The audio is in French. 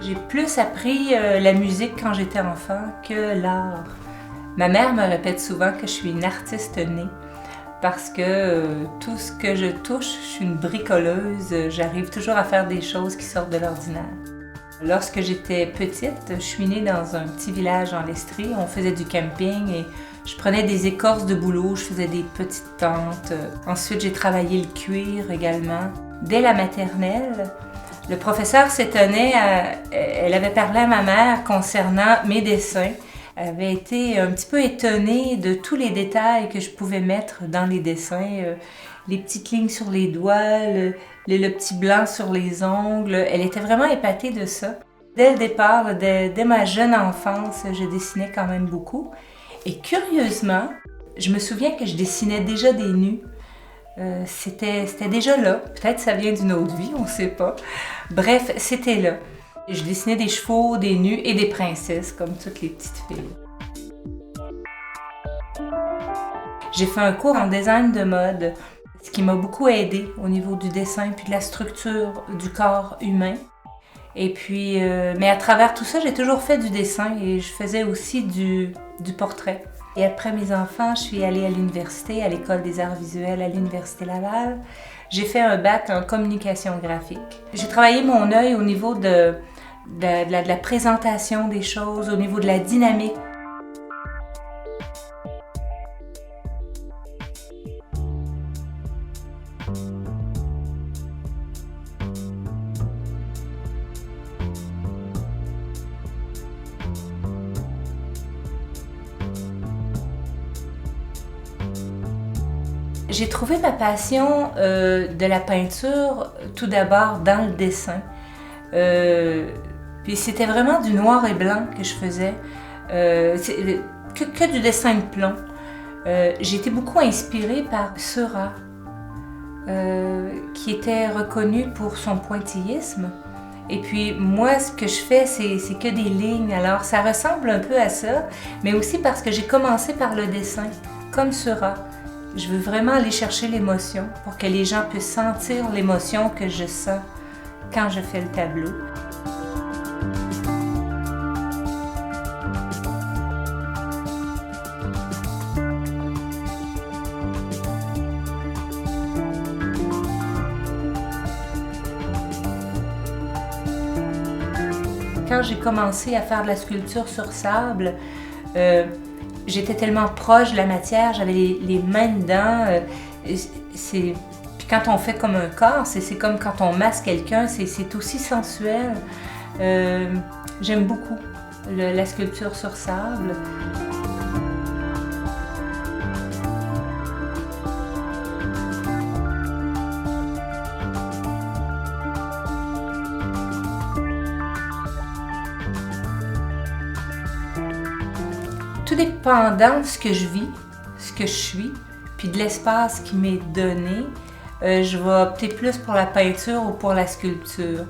J'ai plus appris la musique quand j'étais enfant que l'art. Ma mère me répète souvent que je suis une artiste née parce que tout ce que je touche, je suis une bricoleuse, j'arrive toujours à faire des choses qui sortent de l'ordinaire. Lorsque j'étais petite, je suis née dans un petit village en Estrie, on faisait du camping et je prenais des écorces de bouleau, je faisais des petites tentes. Ensuite, j'ai travaillé le cuir également. Dès la maternelle, le professeur s'étonnait, elle avait parlé à ma mère concernant mes dessins. Elle avait été un petit peu étonnée de tous les détails que je pouvais mettre dans les dessins. Les petites lignes sur les doigts, le petit blanc sur les ongles. Elle était vraiment épatée de ça. Dès le départ, dès ma jeune enfance, je dessinais quand même beaucoup. Et curieusement, je me souviens que je dessinais déjà des nus. C'était déjà là. Peut-être ça vient d'une autre vie, on ne sait pas. Bref, c'était là. Je dessinais des chevaux, des nus et des princesses, comme toutes les petites filles. J'ai fait un cours en design de mode, ce qui m'a beaucoup aidée au niveau du dessin puis de la structure du corps humain. Et puis, mais à travers tout ça, j'ai toujours fait du dessin et je faisais aussi du portrait. Et après mes enfants, je suis allée à l'université, à l'École des arts visuels à l'Université Laval. J'ai fait un bac en communication graphique. J'ai travaillé mon œil au niveau de la présentation des choses, au niveau de la dynamique. J'ai trouvé ma passion de la peinture tout d'abord dans le dessin. Puis c'était vraiment du noir et blanc que je faisais, que du dessin de plomb. J'ai été beaucoup inspirée par Seurat, qui était reconnu pour son pointillisme. Et puis moi, ce que je fais, c'est que des lignes. Alors ça ressemble un peu à ça, mais aussi parce que j'ai commencé par le dessin, comme Seurat. Je veux vraiment aller chercher l'émotion pour que les gens puissent sentir l'émotion que je sens quand je fais le tableau. Quand j'ai commencé à faire de la sculpture sur sable, j'étais tellement proche de la matière, j'avais les mains dedans. Puis quand on fait comme un corps, c'est comme quand on masse quelqu'un, c'est aussi sensuel. J'aime beaucoup la sculpture sur sable. Tout dépendant de ce que je vis, ce que je suis, puis de l'espace qui m'est donné, je vais opter plus pour la peinture ou pour la sculpture.